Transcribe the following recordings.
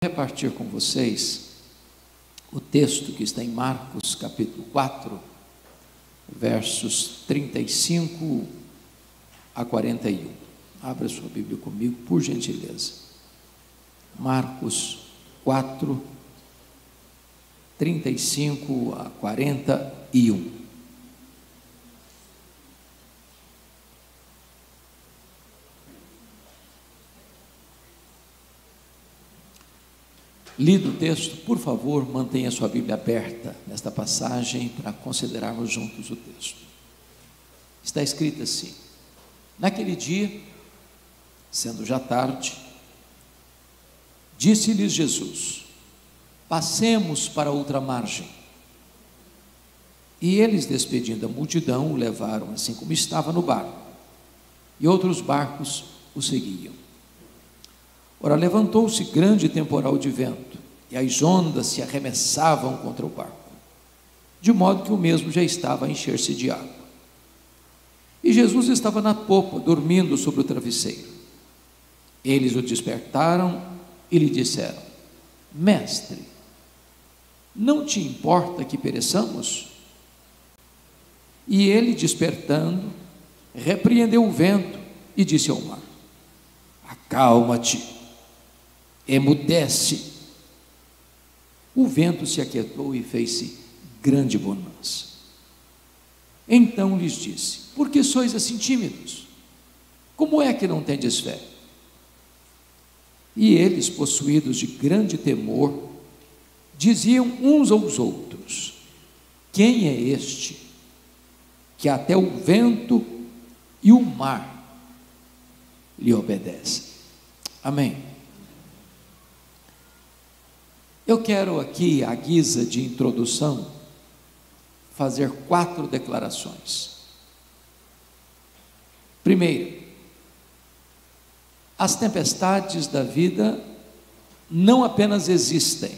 Repartir com vocês o texto que está em Marcos capítulo 4, versos 35 a 41. Abra sua Bíblia comigo, por gentileza. Marcos 4, 35 a 41. Lido o texto, por favor, mantenha sua Bíblia aberta nesta passagem para considerarmos juntos o texto. Está escrito assim: naquele dia, sendo já tarde, disse-lhes Jesus: passemos para outra margem. E eles, despedindo a multidão, o levaram assim como estava no barco, e outros barcos o seguiam. Ora, levantou-se grande temporal de vento, e as ondas se arremessavam contra o barco, de modo que o mesmo já estava a encher-se de água. E Jesus estava na popa, dormindo sobre o travesseiro. Eles o despertaram e lhe disseram: Mestre, não te importa que pereçamos? E ele, despertando, repreendeu o vento e disse ao mar: acalma-te, emudece. O vento se aquietou e fez-se grande bonança. Então lhes disse: por que sois assim tímidos? Como é que não tendes fé? E eles, possuídos de grande temor, diziam uns aos outros: quem é este, que até o vento e o mar lhe obedecem? Amém. Eu quero aqui, à guisa de introdução, fazer 4 declarações. Primeiro, as tempestades da vida não apenas existem,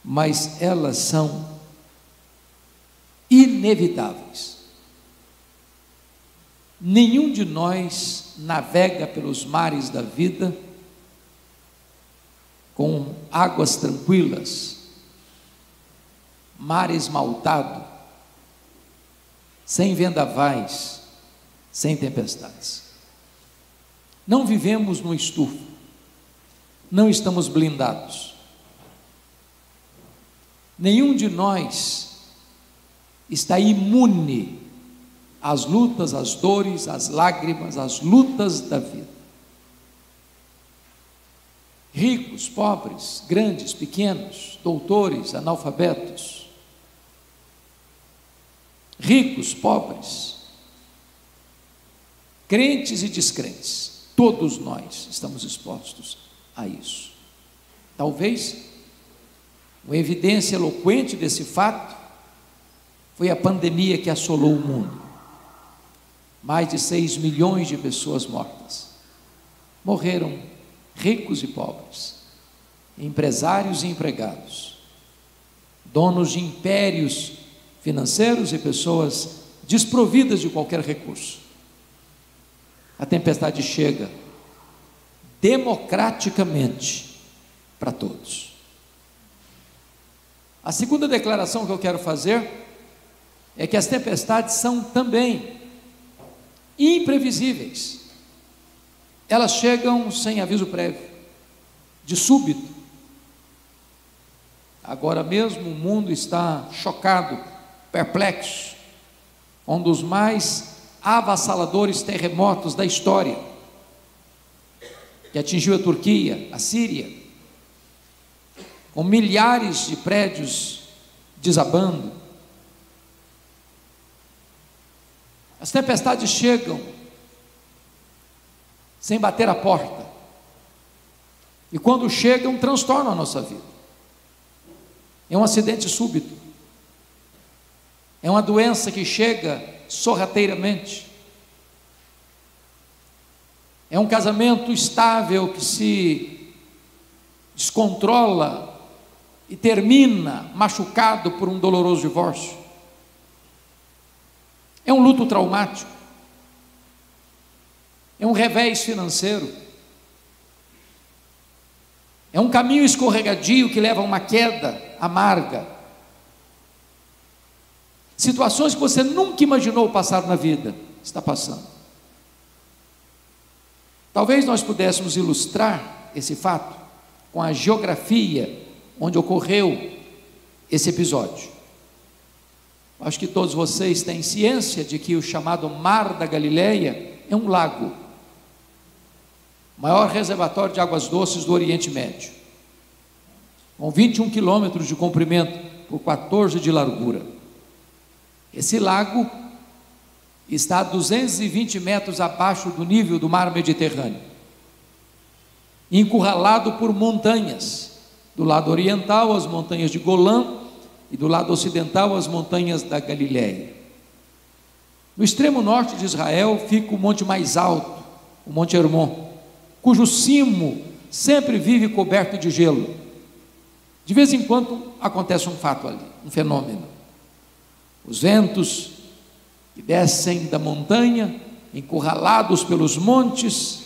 mas elas são inevitáveis. Nenhum de nós navega pelos mares da vida com águas tranquilas, mar esmaltado, sem vendavais, sem tempestades. Não vivemos no estufo, não estamos blindados. Nenhum de nós está imune às lutas, às dores, às lágrimas, às lutas da vida. Ricos, pobres, grandes, pequenos, doutores, analfabetos, ricos, pobres, crentes e descrentes, todos nós estamos expostos a isso. Talvez uma evidência eloquente desse fato foi a pandemia que assolou o mundo. Mais de 6 milhões de pessoas mortas. Morreram ricos e pobres, empresários e empregados, donos de impérios financeiros e pessoas desprovidas de qualquer recurso. A tempestade chega democraticamente para todos. A segunda declaração que eu quero fazer é que as tempestades são também imprevisíveis. Elas chegam sem aviso prévio, de súbito. Agora mesmo o mundo está chocado, perplexo, um dos mais avassaladores terremotos da história, que atingiu a Turquia, a Síria, com milhares de prédios desabando. As tempestades chegam sem bater a porta, e quando chegam, transtornam a nossa vida. É um acidente súbito, é uma doença que chega sorrateiramente, é um casamento estável que se descontrola e termina machucado por um doloroso divórcio, é um luto traumático, é um revés financeiro, É um caminho escorregadio que leva a uma queda amarga. Situações que você nunca imaginou passar na vida, está passando. Talvez nós pudéssemos ilustrar esse fato com a geografia onde ocorreu esse episódio. Acho que todos vocês têm ciência de que o chamado Mar da Galileia é um lago, maior reservatório de águas doces do Oriente Médio, com 21 quilômetros de comprimento por 14 de largura. Esse lago está a 220 metros abaixo do nível do mar Mediterrâneo, encurralado por montanhas, do lado oriental as montanhas de Golã e do lado ocidental as montanhas da Galileia. No extremo norte de Israel fica o monte mais alto, o Monte Hermon, cujo cimo sempre vive coberto de gelo. De vez em quando acontece um fato ali, um fenômeno. Os ventos que descem da montanha, encurralados pelos montes,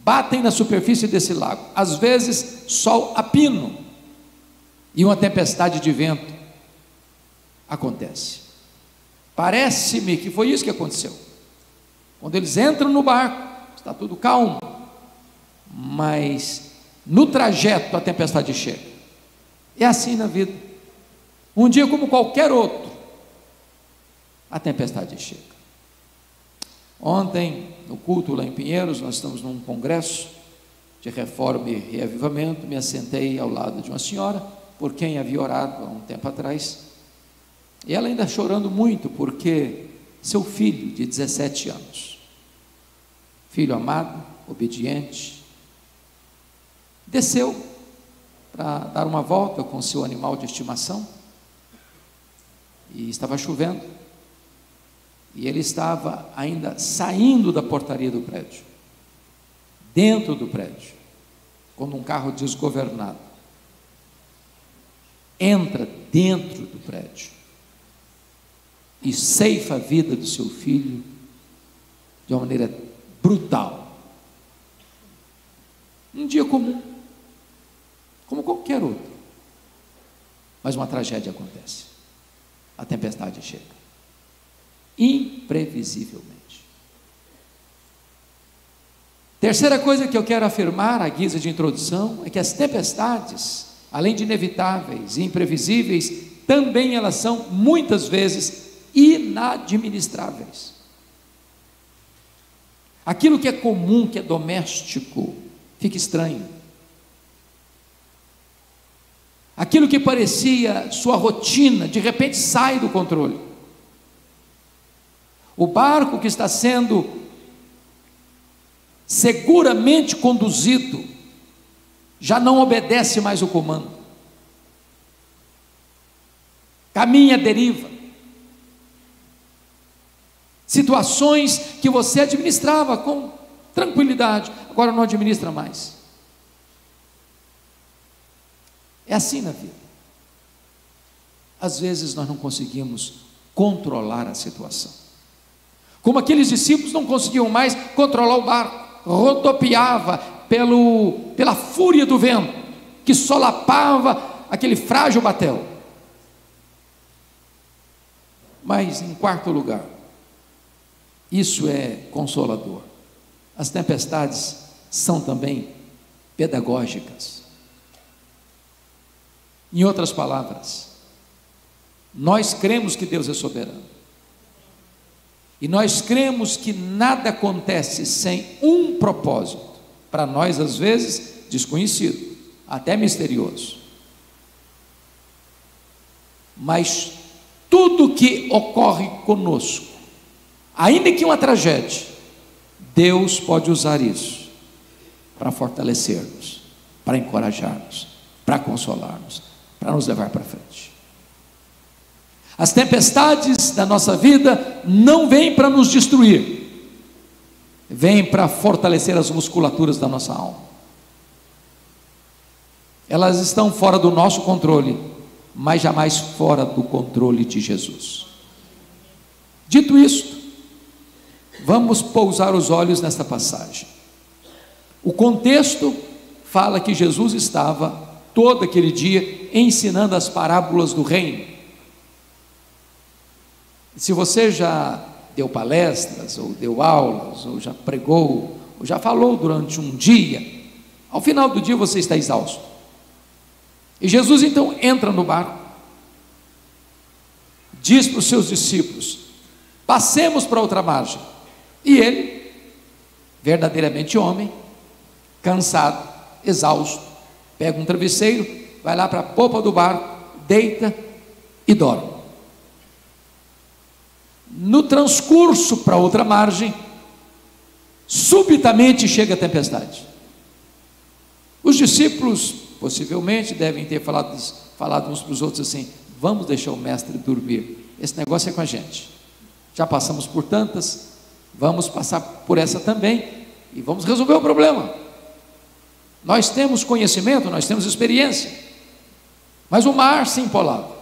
batem na superfície desse lago, às vezes sol a pino, e uma tempestade de vento acontece. Parece-me que foi isso que aconteceu. Quando eles entram no barco, está tudo calmo, mas no trajeto a tempestade chega. É assim na vida. Um dia como qualquer outro, a tempestade chega. Ontem, no culto lá em Pinheiros, nós estamos num congresso de reforma e reavivamento, me assentei ao lado de uma senhora, por quem havia orado há um tempo atrás, e ela ainda chorando muito, porque seu filho de 17 anos, filho amado, obediente, desceu para dar uma volta com seu animal de estimação, e estava chovendo, e ele estava ainda saindo da portaria do prédio, dentro do prédio, quando um carro desgovernado entra dentro do prédio e ceifa a vida do seu filho de uma maneira brutal. Um dia comum, como qualquer outro, mas uma tragédia acontece. A tempestade chega, imprevisivelmente. Terceira coisa que eu quero afirmar à guisa de introdução é que as tempestades, além de inevitáveis e imprevisíveis, também elas são muitas vezes inadministráveis. Aquilo que é comum, que é doméstico, fica estranho. Aquilo que parecia sua rotina, de repente sai do controle. O barco que está sendo seguramente conduzido já não obedece mais o comando. Caminha à deriva. Situações que você administrava com tranquilidade, agora não administra mais. É assim na vida. Às vezes nós não conseguimos controlar a situação. Como aqueles discípulos não conseguiam mais controlar o barco, rodopiava pela fúria do vento, que solapava aquele frágil batel. Mas, em quarto lugar, isso é consolador. As tempestades são também pedagógicas. Em outras palavras, nós cremos que Deus é soberano. E nós cremos que nada acontece sem um propósito, para nós às vezes desconhecido, até misterioso. Mas tudo que ocorre conosco, ainda que uma tragédia, Deus pode usar isso para fortalecer-nos, para encorajar-nos, para consolar-nos, para nos levar para frente. As tempestades da nossa vida não vêm para nos destruir, vêm para fortalecer as musculaturas da nossa alma. Elas estão fora do nosso controle, mas jamais fora do controle de Jesus. Dito isto, vamos pousar os olhos nesta passagem. O contexto fala que Jesus estava todo aquele dia ensinando as parábolas do reino. Se você já deu palestras, ou deu aulas, ou já pregou, ou já falou durante um dia, ao final do dia você está exausto. E Jesus então entra no barco, diz para os seus discípulos: passemos para outra margem. E ele, verdadeiramente homem, cansado, exausto, pega um travesseiro, vai lá para a popa do barco, deita e dorme. No transcurso para outra margem, subitamente chega a tempestade. Os discípulos possivelmente devem ter falado uns para os outros assim: vamos deixar o mestre dormir, esse negócio é com a gente, já passamos por tantas, vamos passar por essa também e vamos resolver o problema. Nós temos conhecimento, nós temos experiência. Mas o mar se empolava,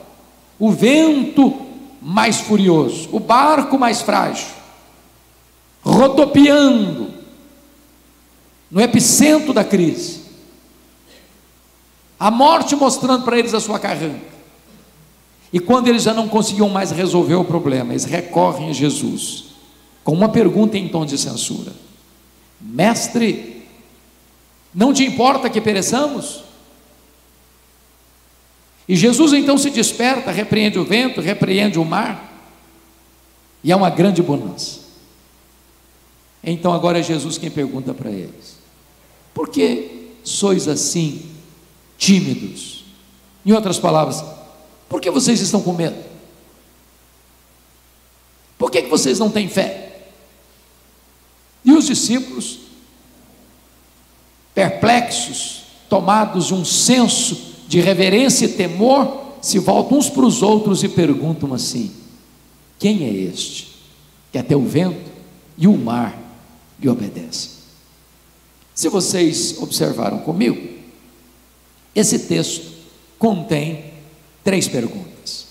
o vento mais furioso, o barco mais frágil, rodopiando no epicentro da crise, a morte mostrando para eles a sua carranca. E quando eles já não conseguiam mais resolver o problema, eles recorrem a Jesus com uma pergunta em tom de censura: mestre, não te importa que pereçamos? E Jesus então se desperta, repreende o vento, repreende o mar, e há uma grande bonança. Então agora é Jesus quem pergunta para eles: por que sois assim tímidos? Em outras palavras, por que vocês estão com medo? Por que vocês não têm fé? E os discípulos, perplexos, tomados de um senso de reverência e temor, se voltam uns para os outros e perguntam assim: quem é este que até o vento e o mar lhe obedecem? Se vocês observaram comigo, esse texto contém 3 perguntas.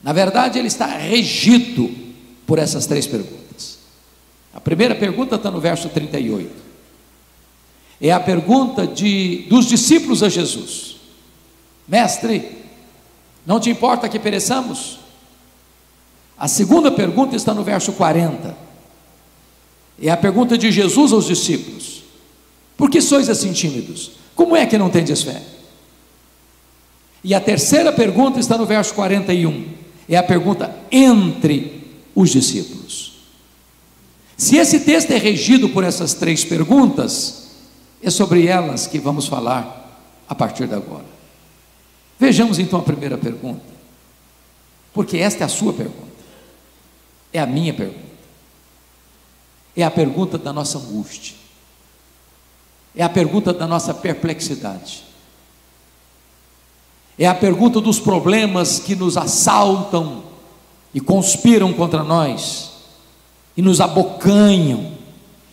Na verdade, ele está regido por essas 3 perguntas. A primeira pergunta está no verso 38. É a pergunta dos discípulos a Jesus: mestre, não te importa que pereçamos? A segunda pergunta está no verso 40. É a pergunta de Jesus aos discípulos: por que sois assim tímidos? Como é que não tendes fé? E a terceira pergunta está no verso 41. É a pergunta entre os discípulos. Se esse texto é regido por essas 3 perguntas, é sobre elas que vamos falar a partir de agora. Vejamos então a primeira pergunta, porque esta é a sua pergunta, é a minha pergunta, é a pergunta da nossa angústia, é a pergunta da nossa perplexidade, é a pergunta dos problemas que nos assaltam e conspiram contra nós, e nos abocanham,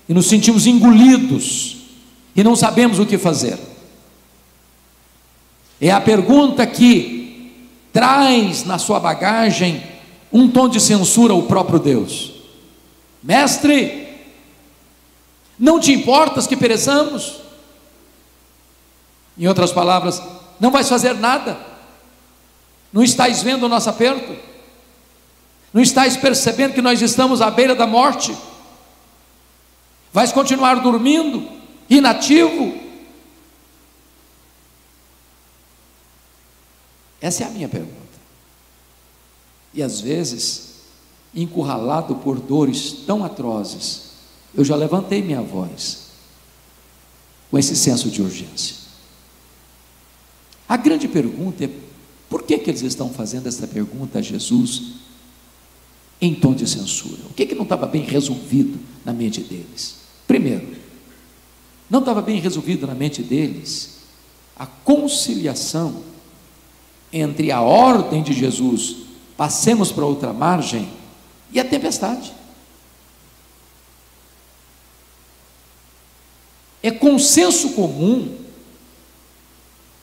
e nos sentimos engolidos, e não sabemos o que fazer. É a pergunta que traz na sua bagagem um tom de censura ao próprio Deus: mestre, não te importas que pereçamos? Em outras palavras, não vais fazer nada? Não estás vendo o nosso aperto? Não estás percebendo que nós estamos à beira da morte? Vais continuar dormindo, inativo? Essa é a minha pergunta. E às vezes, encurralado por dores tão atrozes, eu já levantei minha voz com esse senso de urgência. A grande pergunta é: por que eles estão fazendo essa pergunta a Jesus em tom de censura? O que não estava bem resolvido na mente deles? Primeiro, não estava bem resolvido na mente deles a conciliação entre a ordem de Jesus, passemos para outra margem, e a tempestade. É consenso comum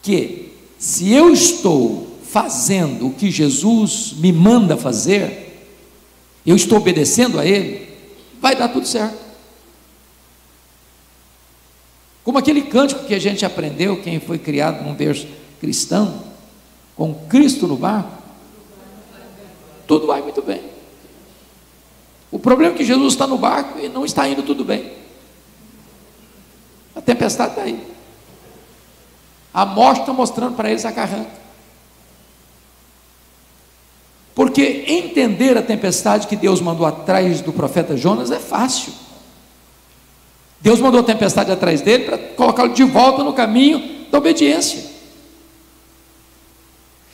que, se eu estou fazendo o que Jesus me manda fazer, eu estou obedecendo a Ele, vai dar tudo certo. Como aquele cântico que a gente aprendeu, quem foi criado num berço cristão, com Cristo no barco, tudo vai muito bem. O problema é que Jesus está no barco e não está indo tudo bem. A tempestade está aí. A morte está mostrando para eles a carranca. Porque entender a tempestade que Deus mandou atrás do profeta Jonas é fácil. Deus mandou a tempestade atrás dele para colocá-lo de volta no caminho da obediência.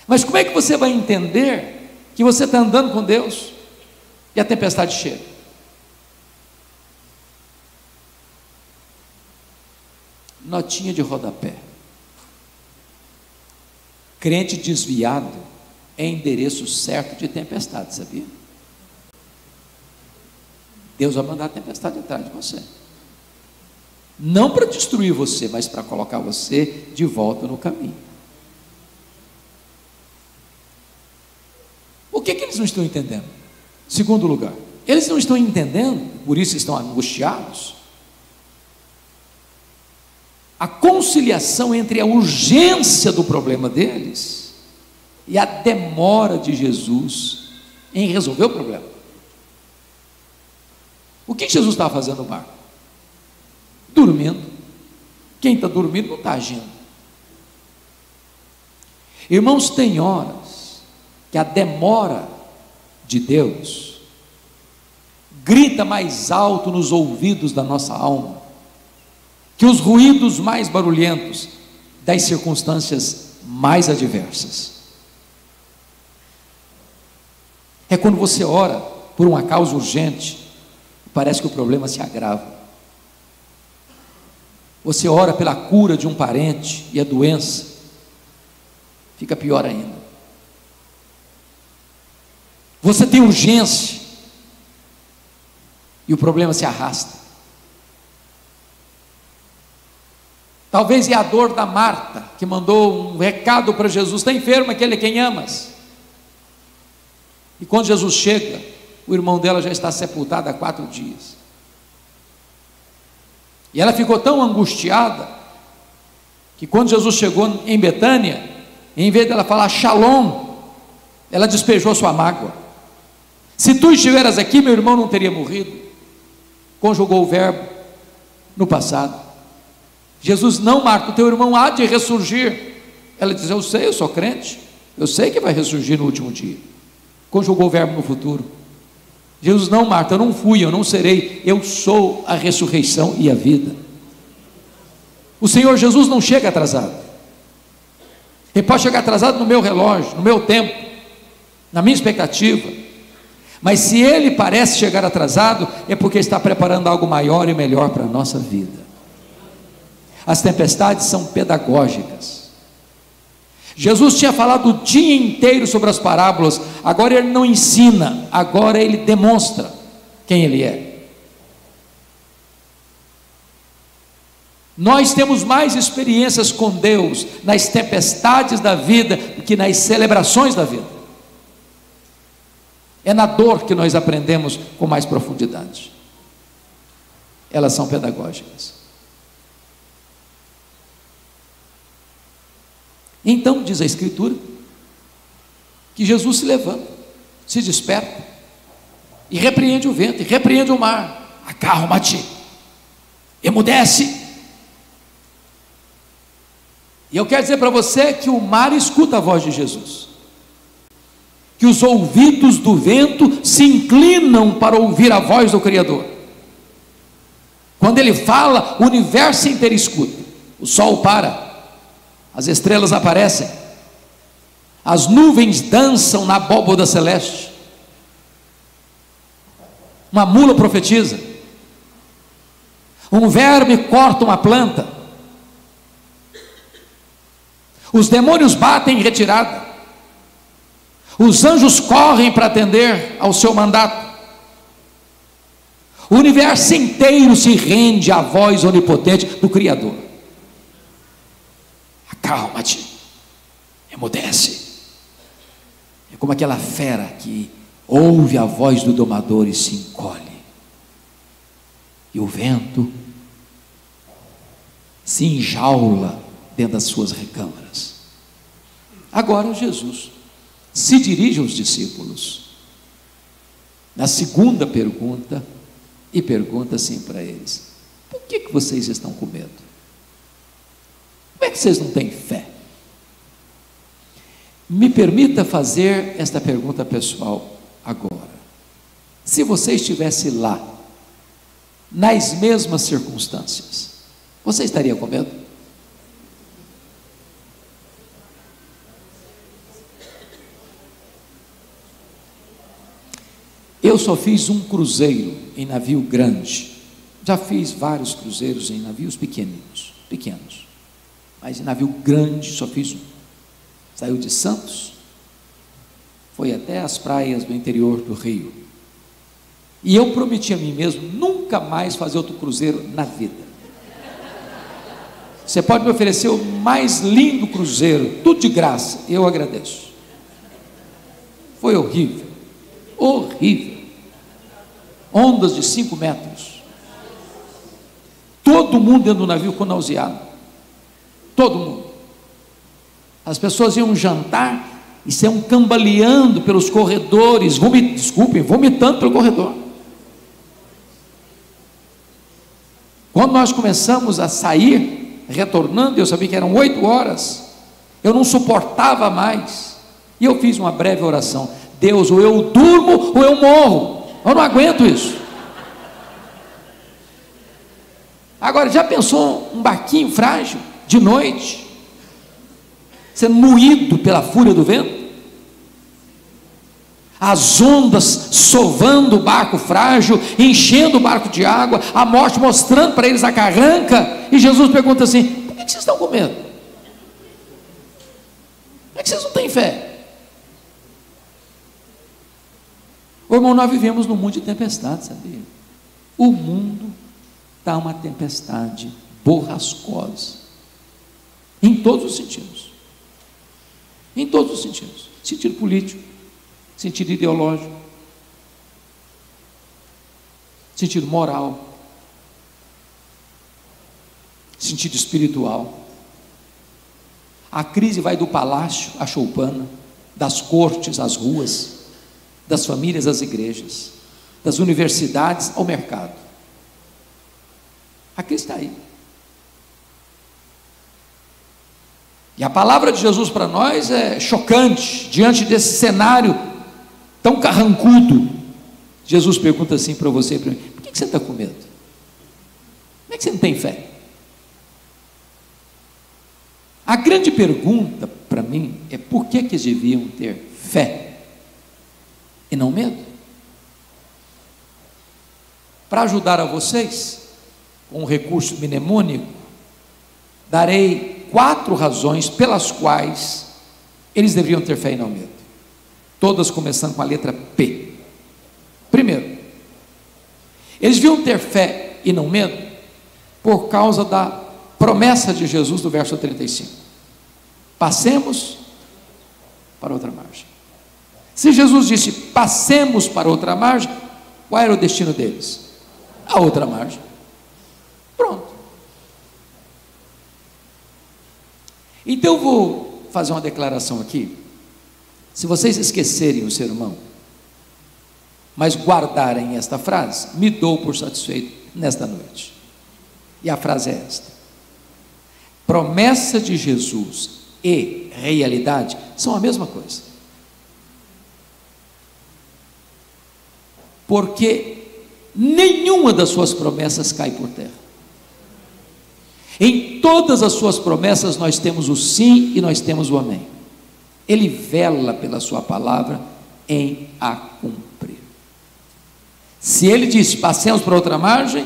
Mas como é que você vai entender que você está andando com Deus e a tempestade chega? Notinha de rodapé. Crente desviado é endereço certo de tempestade, sabia? Deus vai mandar a tempestade atrás de você. Não para destruir você, mas para colocar você de volta no caminho. O que eles não estão entendendo? Segundo lugar, eles não estão entendendo, por isso estão angustiados, a conciliação entre a urgência do problema deles e a demora de Jesus em resolver o problema. O que Jesus estava fazendo no barco? Dormindo. Quem está dormindo não está agindo. Irmãos, tem horas que a demora de Deus grita mais alto nos ouvidos da nossa alma que os ruídos mais barulhentos das circunstâncias mais adversas. É quando você ora por uma causa urgente, parece que o problema se agrava. Você ora pela cura de um parente e a doença fica pior ainda. Você tem urgência e o problema se arrasta. Talvez é a dor da Marta, que mandou um recado para Jesus: está enfermo aquele a quem amas. E quando Jesus chega, o irmão dela já está sepultado há 4 dias. E ela ficou tão angustiada, que quando Jesus chegou em Betânia, em vez dela falar Shalom, ela despejou sua mágoa. Se tu estiveras aqui, meu irmão não teria morrido. Conjugou o verbo no passado. Jesus: não, Marta, o teu irmão há de ressurgir. Ela diz: eu sei, eu sou crente, eu sei que vai ressurgir no último dia. Conjugou o verbo no futuro. Jesus: não, Marta, eu não fui, eu não serei, eu sou a ressurreição e a vida. O Senhor Jesus não chega atrasado. Ele pode chegar atrasado no meu relógio, no meu tempo, na minha expectativa, mas se Ele parece chegar atrasado, é porque está preparando algo maior e melhor para a nossa vida. As tempestades são pedagógicas. Jesus tinha falado o dia inteiro sobre as parábolas, agora Ele não ensina, agora Ele demonstra quem Ele é. Nós temos mais experiências com Deus nas tempestades da vida do que nas celebrações da vida. É na dor que nós aprendemos com mais profundidade. Elas são pedagógicas. Então, diz a Escritura, que Jesus se levanta, se desperta, e repreende o vento, e repreende o mar: acalma-te, emudece. E eu quero dizer para você que o mar escuta a voz de Jesus, que os ouvidos do vento se inclinam para ouvir a voz do Criador. Quando Ele fala, o universo inteiro escuta. O sol para, as estrelas aparecem, as nuvens dançam na abóboda celeste, uma mula profetiza, um verme corta uma planta, os demônios batem em retirada, os anjos correm para atender ao seu mandato, o universo inteiro se rende à voz onipotente do Criador. Acalma-te, emudece. É como aquela fera que ouve a voz do domador e se encolhe, e o vento se enjaula dentro das suas recâmaras. Agora Jesus se dirige aos discípulos na segunda pergunta e pergunta assim para eles: por que vocês estão com medo? Como é que vocês não têm fé? Me permita fazer esta pergunta pessoal agora. Se você estivesse lá, nas mesmas circunstâncias, você estaria com medo? Eu só fiz um cruzeiro em navio grande. Já fiz vários cruzeiros em navios pequenos, mas em navio grande só fiz um. Saiu de Santos, foi até as praias do interior do Rio. E eu prometi a mim mesmo nunca mais fazer outro cruzeiro na vida. Você pode me oferecer o mais lindo cruzeiro, tudo de graça, eu agradeço. Foi horrível, horrível. Ondas de 5 metros. Todo mundo dentro do navio com nauseado. Todo mundo. As pessoas iam jantar e saiam cambaleando pelos corredores, vomitando pelo corredor. Quando nós começamos a sair, retornando, eu sabia que eram 8 horas, eu não suportava mais, e eu fiz uma breve oração: Deus, ou eu durmo ou eu morro, eu não aguento isso. Agora, já pensou um barquinho frágil, de noite, sendo moído pela fúria do vento? As ondas sovando o barco frágil, enchendo o barco de água, a morte mostrando para eles a carranca, e Jesus pergunta assim: por que vocês estão com medo? Por que vocês não têm fé? Ô irmão, nós vivemos num mundo de tempestade, sabia? O mundo está uma tempestade borrascosa, em todos os sentidos. Em todos os sentidos. Sentido político, sentido ideológico, sentido moral, sentido espiritual. A crise vai do palácio à choupana, das cortes às ruas, das famílias às igrejas, das universidades ao mercado. A crise está aí. E a palavra de Jesus para nós é chocante, diante desse cenário tão carrancudo. Jesus pergunta assim para você e para mim: por que você está com medo? Como é que você não tem fé? A grande pergunta para mim é: por que eles deviam ter fé e não medo? Para ajudar a vocês, com um recurso mnemônico, darei 4 razões pelas quais eles deveriam ter fé e não medo, todas começando com a letra P. Primeiro, eles deviam ter fé e não medo por causa da promessa de Jesus do verso 35: passemos para outra margem. Se Jesus disse passemos para outra margem, qual era o destino deles? A outra margem. Pronto. Então eu vou fazer uma declaração aqui. Se vocês esquecerem o sermão, mas guardarem esta frase, me dou por satisfeito nesta noite. E a frase é esta: promessa de Jesus e realidade são a mesma coisa. Porque nenhuma das suas promessas cai por terra. Em todas as suas promessas nós temos o sim e nós temos o amém. Ele vela pela sua palavra em a cumprir. Se ele disse passemos para outra margem,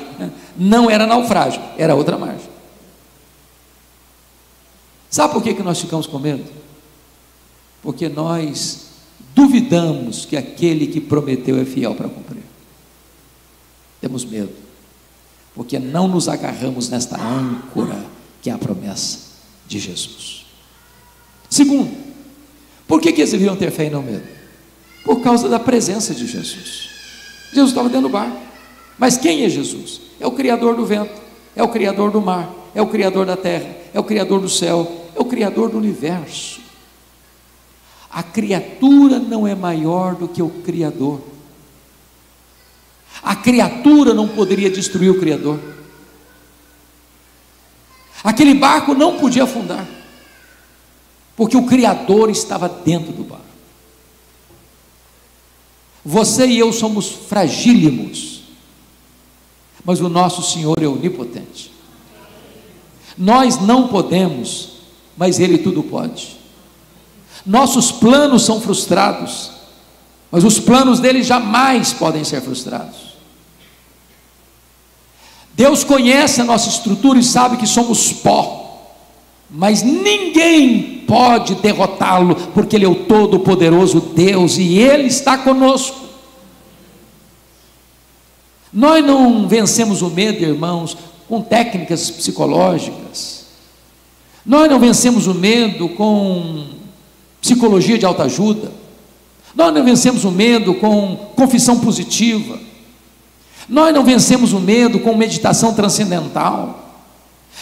não era naufrágio, era outra margem. Sabe por que nós ficamos com medo? Porque nós duvidamos que aquele que prometeu é fiel para cumprir. Temos medo, porque não nos agarramos nesta âncora que é a promessa de Jesus. Segundo, por que eles deviam ter fé e não medo? Por causa da presença de Jesus. Jesus estava dentro do barco, mas quem é Jesus? É o Criador do vento, é o Criador do mar, é o Criador da terra, é o Criador do céu, é o Criador do universo. A criatura não é maior do que o Criador. A criatura não poderia destruir o Criador. Aquele barco não podia afundar, porque o Criador estava dentro do barco. Você e eu somos fragílimos, mas o nosso Senhor é onipotente. Nós não podemos, mas Ele tudo pode. Nossos planos são frustrados, mas os planos dele jamais podem ser frustrados. Deus conhece a nossa estrutura e sabe que somos pó, mas ninguém pode derrotá-lo, porque Ele é o Todo-Poderoso Deus e Ele está conosco. Nós não vencemos o medo, irmãos, com técnicas psicológicas. Nós não vencemos o medo com psicologia de autoajuda. Nós não vencemos o medo com confissão positiva. Nós não vencemos o medo com meditação transcendental.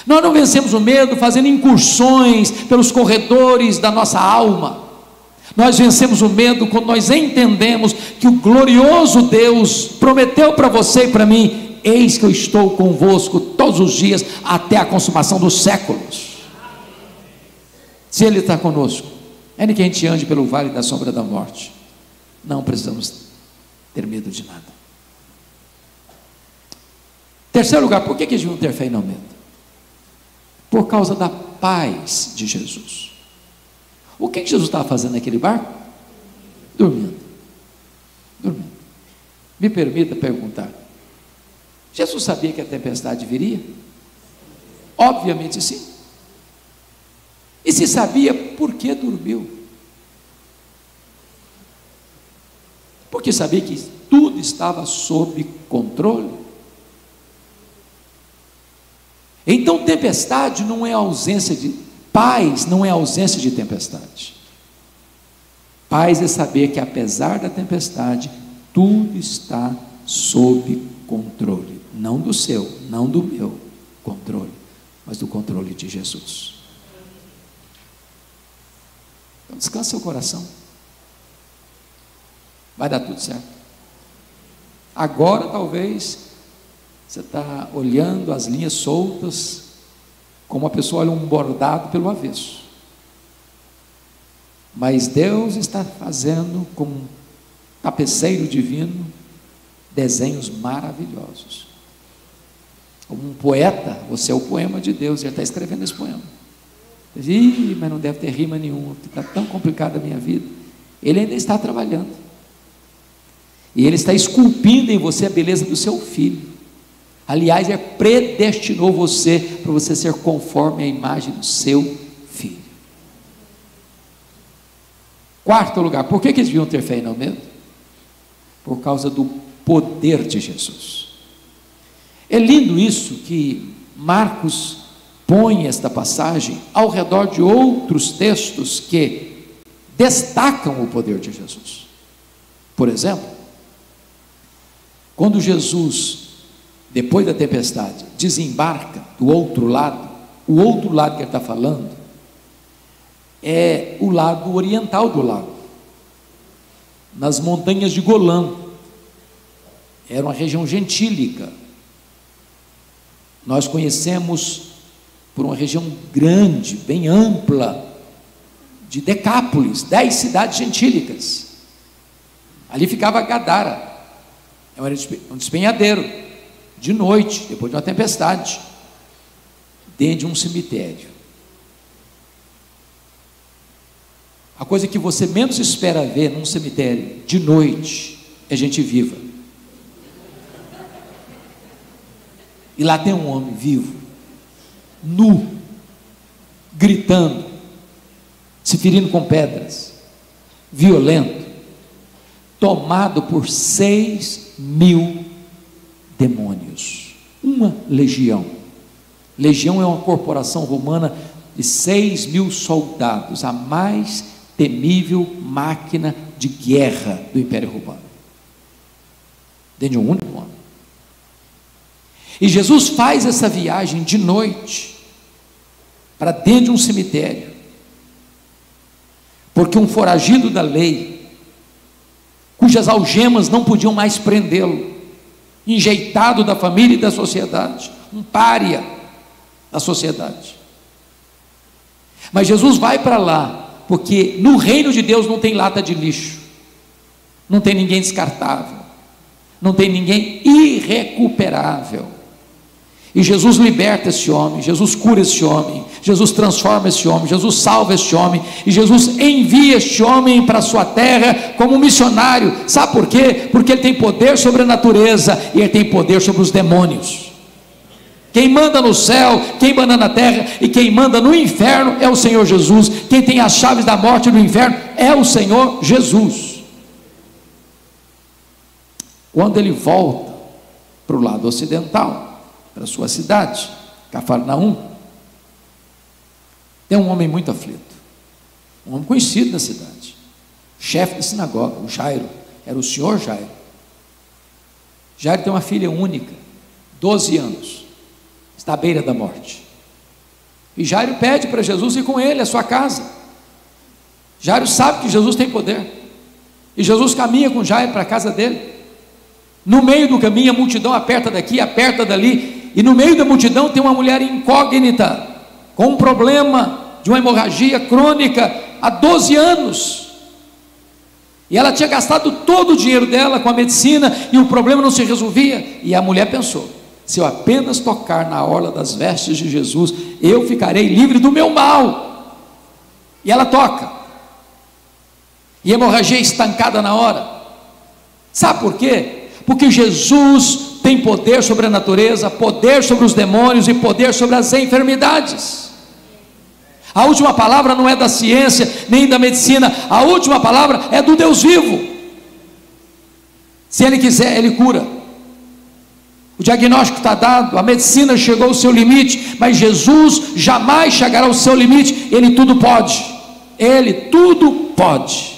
Nós não vencemos o medo fazendo incursões pelos corredores da nossa alma. Nós vencemos o medo quando nós entendemos que o glorioso Deus prometeu para você e para mim: eis que eu estou convosco todos os dias até a consumação dos séculos. Se Ele está conosco, ainda que a gente ande pelo vale da sombra da morte, não precisamos ter medo de nada. Terceiro lugar, por que eles deviam ter fé e não medo? Por causa da paz de Jesus. O que Jesus estava fazendo naquele barco? Dormindo. Me permita perguntar: Jesus sabia que a tempestade viria? Obviamente sim. E se sabia, por que dormiu? Porque sabia que tudo estava sob controle. Então tempestade não é ausência de paz, não é ausência de tempestade. Paz é saber que apesar da tempestade, tudo está sob controle, não do seu, não do meu controle, mas do controle de Jesus. Então descanse seu coração, vai dar tudo certo. Agora talvez você está olhando as linhas soltas, como a pessoa olha um bordado pelo avesso, mas Deus está fazendo com um tapeceiro divino desenhos maravilhosos. Como um poeta, você é o poema de Deus, ele está escrevendo esse poema. Mas não deve ter rima nenhuma, porque está tão complicada a minha vida. Ele ainda está trabalhando, e Ele está esculpindo em você a beleza do seu filho. Aliás, Ele predestinou você para você ser conforme a imagem do seu filho. Quarto lugar, por que eles deviam ter fé e não medo? Por causa do poder de Jesus. É lindo isso que Marcos põe esta passagem ao redor de outros textos que destacam o poder de Jesus. Por exemplo, quando Jesus, depois da tempestade, desembarca do outro lado, o outro lado que ele está falando é o lado oriental do lago, nas montanhas de Golã. Era uma região gentílica. Nós conhecemos por uma região grande, bem ampla, de Decápolis, 10 cidades gentílicas. Ali ficava Gadara, era um despenhadeiro, de noite, depois de uma tempestade, dentro de um cemitério. A coisa que você menos espera ver num cemitério de noite é gente viva. E lá tem um homem vivo, nu, gritando, se ferindo com pedras, violento, tomado por 6.000 demônios, uma legião. Legião é uma corporação romana de 6.000 soldados, a mais temível máquina de guerra do Império Romano, dentro de um único homem. E Jesus faz essa viagem de noite, para dentro de um cemitério, porque um foragido da lei, cujas algemas não podiam mais prendê-lo, enjeitado da família e da sociedade, um pária da sociedade. Mas Jesus vai para lá, porque no reino de Deus não tem lata de lixo, não tem ninguém descartável, não tem ninguém irrecuperável. E Jesus liberta esse homem, Jesus cura esse homem, Jesus transforma esse homem, Jesus salva este homem, e Jesus envia este homem para a sua terra como missionário. Sabe por quê? Porque ele tem poder sobre a natureza e ele tem poder sobre os demônios. Quem manda no céu, quem manda na terra e quem manda no inferno é o Senhor Jesus. Quem tem as chaves da morte e do inferno é o Senhor Jesus. Quando ele volta para o lado ocidental, para a sua cidade, Cafarnaum, tem um homem muito aflito, um homem conhecido na cidade, chefe da sinagoga, o Jairo, era o senhor Jairo. Jairo tem uma filha única, 12 anos, está à beira da morte, e Jairo pede para Jesus ir com ele à sua casa. Jairo sabe que Jesus tem poder, e Jesus caminha com Jairo para a casa dele. No meio do caminho, a multidão aperta daqui, aperta dali, e no meio da multidão tem uma mulher incógnita, com um problema de uma hemorragia crônica há 12 anos, e ela tinha gastado todo o dinheiro dela com a medicina, e o problema não se resolvia, e a mulher pensou: se eu apenas tocar na orla das vestes de Jesus, eu ficarei livre do meu mal. E ela toca, e a hemorragia é estancada na hora. Sabe por quê? Porque Jesus tem poder sobre a natureza, poder sobre os demônios e poder sobre as enfermidades. A última palavra não é da ciência, nem da medicina, a última palavra é do Deus vivo. Se Ele quiser, Ele cura. O diagnóstico está dado, a medicina chegou ao seu limite, mas Jesus jamais chegará ao seu limite. Ele tudo pode, Ele tudo pode.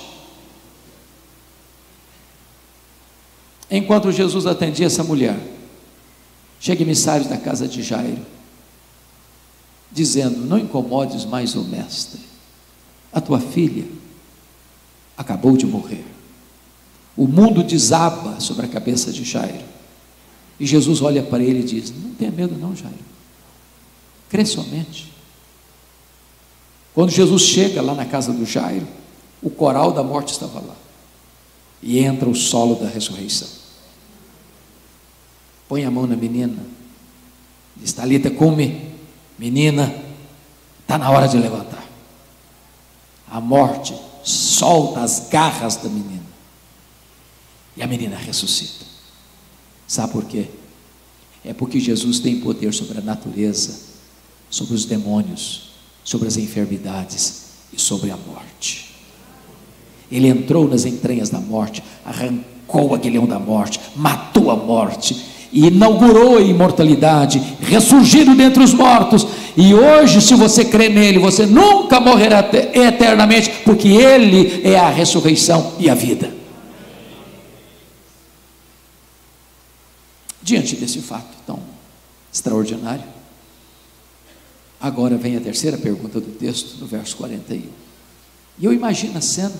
Enquanto Jesus atendia essa mulher, chega emissários da casa de Jairo, dizendo: não incomodes mais o mestre, a tua filha acabou de morrer. O mundo desaba sobre a cabeça de Jairo, e Jesus olha para ele e diz: não tenha medo não, Jairo, crê somente. Quando Jesus chega lá na casa do Jairo, o coral da morte estava lá, e entra o solo da ressurreição. Põe a mão na menina, diz: Talita cumi, menina, está na hora de levantar. A morte solta as garras da menina, e a menina ressuscita. Sabe por quê? É porque Jesus tem poder sobre a natureza, sobre os demônios, sobre as enfermidades e sobre a morte. Ele entrou nas entranhas da morte, arrancou o aguilhão da morte, matou a morte, e inaugurou a imortalidade, ressurgindo dentre os mortos. E hoje, se você crê nele, você nunca morrerá eternamente, porque ele é a ressurreição e a vida. Diante desse fato tão extraordinário, agora vem a terceira pergunta do texto, no verso 41. E eu imagino a cena,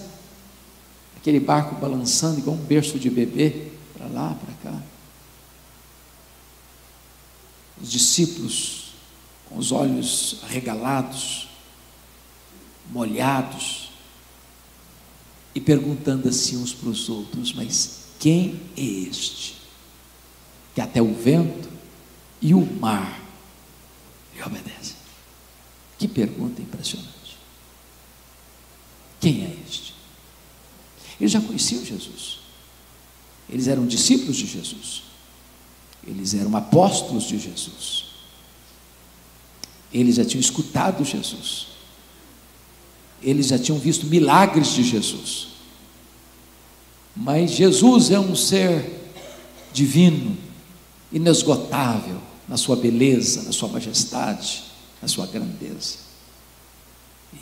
aquele barco balançando igual um berço de bebê, para lá, para cá, os discípulos com os olhos arregalados, molhados, e perguntando assim uns para os outros: mas quem é este, que até o vento e o mar lhe obedecem? Que pergunta impressionante. Quem é este? Eles já conheciam Jesus, eles eram discípulos de Jesus, eles eram apóstolos de Jesus, eles já tinham escutado Jesus, eles já tinham visto milagres de Jesus. Mas Jesus é um ser divino, inesgotável na sua beleza, na sua majestade, na sua grandeza.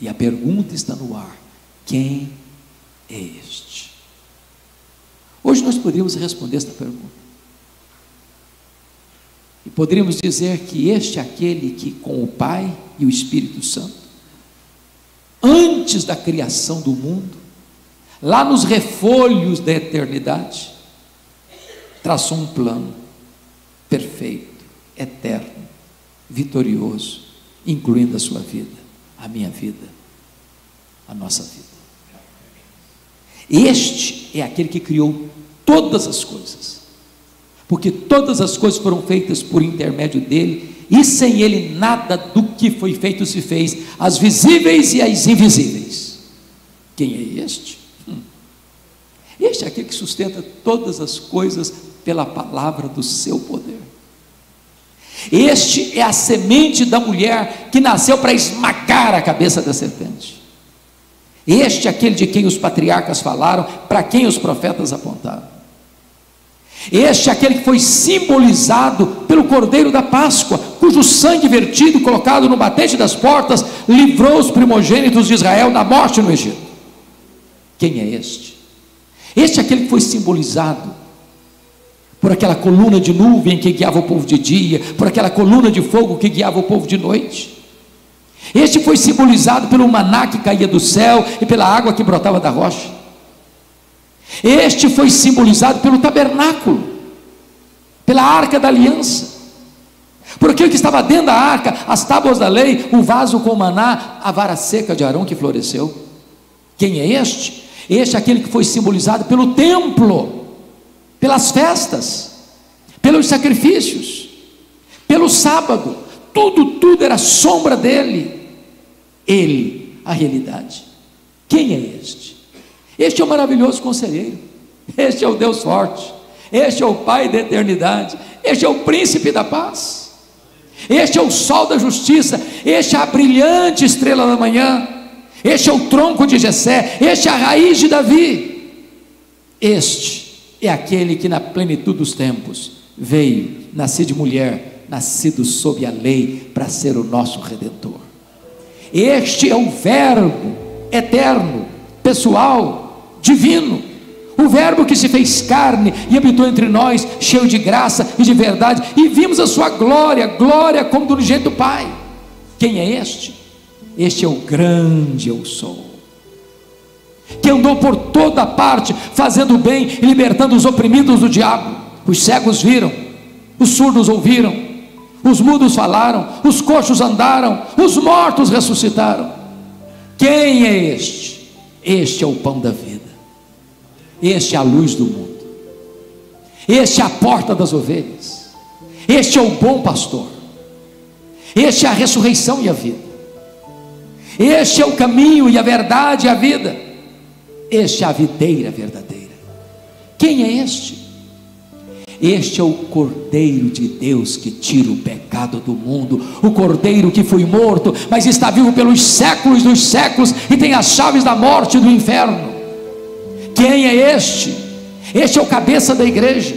E a pergunta está no ar: quem é este? Hoje nós poderíamos responder esta pergunta. E poderíamos dizer que este é aquele que, com o Pai e o Espírito Santo, antes da criação do mundo, lá nos refolhos da eternidade, traçou um plano perfeito, eterno, vitorioso, incluindo a sua vida, a minha vida, a nossa vida. Este é aquele que criou todas as coisas, porque todas as coisas foram feitas por intermédio dele, e sem ele nada do que foi feito se fez, as visíveis e as invisíveis. Quem é este? Este é aquele que sustenta todas as coisas pela palavra do seu poder. Este é a semente da mulher que nasceu para esmagar a cabeça da serpente. Este é aquele de quem os patriarcas falaram, para quem os profetas apontaram. Este é aquele que foi simbolizado pelo Cordeiro da Páscoa, cujo sangue vertido, colocado no batente das portas, livrou os primogênitos de Israel da morte no Egito. Quem é este? Este é aquele que foi simbolizado por aquela coluna de nuvem que guiava o povo de dia, por aquela coluna de fogo que guiava o povo de noite. Este foi simbolizado pelo maná que caía do céu e pela água que brotava da rocha. Este foi simbolizado pelo tabernáculo, pela arca da aliança, por aquilo que estava dentro da arca, as tábuas da lei, o vaso com o maná, a vara seca de Arão que floresceu. Quem é este? Este é aquele que foi simbolizado pelo templo, pelas festas, pelos sacrifícios, pelo sábado. Tudo era sombra dele. Ele, a realidade. Quem é este? Este é o maravilhoso conselheiro, este é o Deus forte, este é o Pai da eternidade, este é o príncipe da paz, este é o sol da justiça, este é a brilhante estrela da manhã, este é o tronco de Jessé, este é a raiz de Davi. Este é aquele que na plenitude dos tempos veio, nascido de mulher, nascido sob a lei, para ser o nosso Redentor. Este é o Verbo eterno, pessoal, divino, o Verbo que se fez carne e habitou entre nós, cheio de graça e de verdade, e vimos a sua glória, glória como do unigênito do Pai. Quem é este? Este é o grande eu sou, que andou por toda parte, fazendo o bem e libertando os oprimidos do diabo. Os cegos viram, os surdos ouviram, os mudos falaram, os coxos andaram, os mortos ressuscitaram. Quem é este? Este é o pão da vida, este é a luz do mundo, este é a porta das ovelhas, este é o bom pastor, este é a ressurreição e a vida, este é o caminho e a verdade e a vida, este é a videira verdadeira. Quem é este? Este é o Cordeiro de Deus que tira o pecado do mundo, o Cordeiro que foi morto, mas está vivo pelos séculos dos séculos e tem as chaves da morte e do inferno. Quem é este? Este é o cabeça da igreja,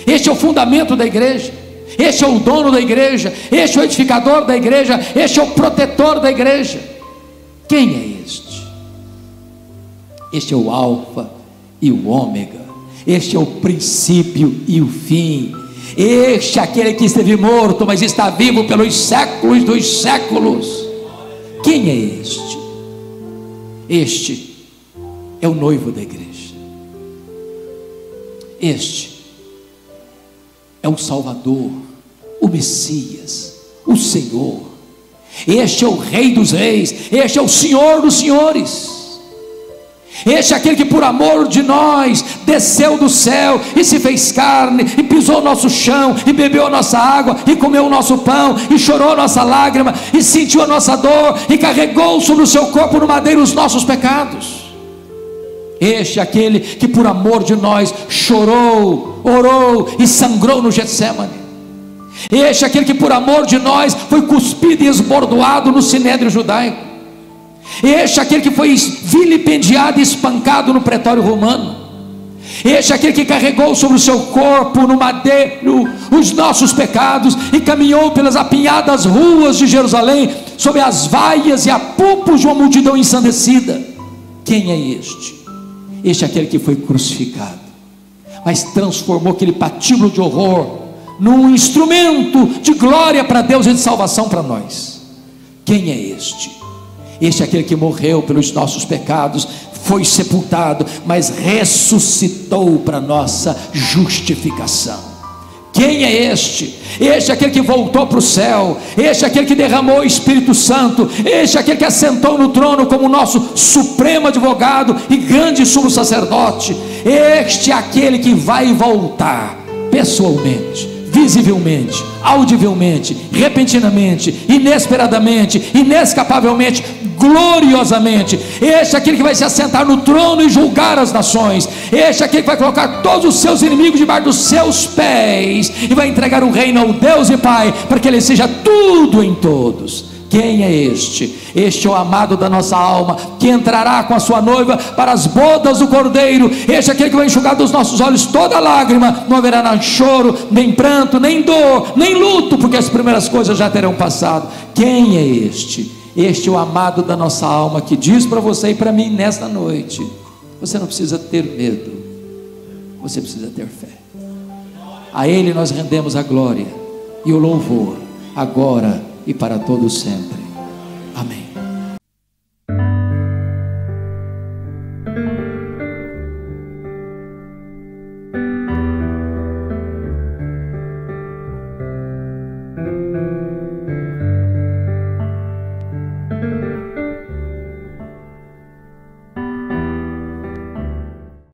este é o fundamento da igreja, este é o dono da igreja, este é o edificador da igreja, este é o protetor da igreja. Quem é este? Este é o Alfa e o Ômega, este é o princípio e o fim, este é aquele que esteve morto, mas está vivo pelos séculos dos séculos. Quem é este? Este é o noivo da igreja, este é o Salvador, o Messias, o Senhor, este é o Rei dos reis, este é o Senhor dos senhores. Este é aquele que por amor de nós desceu do céu e se fez carne, e pisou o nosso chão, e bebeu a nossa água, e comeu o nosso pão, e chorou a nossa lágrima, e sentiu a nossa dor, e carregou sobre o seu corpo no madeiro os nossos pecados. Este é aquele que por amor de nós chorou, orou e sangrou no Getsemane. Este é aquele que por amor de nós foi cuspido e esbordoado no sinédrio judaico. Este é aquele que foi vilipendiado e espancado no pretório romano. Este é aquele que carregou sobre o seu corpo no madeiro os nossos pecados e caminhou pelas apinhadas ruas de Jerusalém, sob as vaias e apupos de uma multidão ensandecida. Quem é este? Este é aquele que foi crucificado, mas transformou aquele patíbulo de horror num instrumento de glória para Deus e de salvação para nós. Quem é este? Este é aquele que morreu pelos nossos pecados, foi sepultado, mas ressuscitou para nossa justificação. Quem é este? Este é aquele que voltou para o céu, este é aquele que derramou o Espírito Santo, este é aquele que assentou no trono como nosso supremo advogado e grande sumo sacerdote. Este é aquele que vai voltar pessoalmente, visivelmente, audivelmente, repentinamente, inesperadamente, inescapavelmente, gloriosamente. Este é aquele que vai se assentar no trono e julgar as nações. Este é aquele que vai colocar todos os seus inimigos debaixo dos seus pés e vai entregar o reino ao Deus e Pai, para que Ele seja tudo em todos. Quem é este? Este é o amado da nossa alma, que entrará com a sua noiva para as bodas do Cordeiro. Este é aquele que vai enxugar dos nossos olhos toda lágrima. Não haverá nem choro, nem pranto, nem dor, nem luto, porque as primeiras coisas já terão passado. Quem é este? Este é o amado da nossa alma, que diz para você e para mim nesta noite: você não precisa ter medo, você precisa ter fé. A Ele nós rendemos a glória e o louvor, agora e para todo sempre. Amém.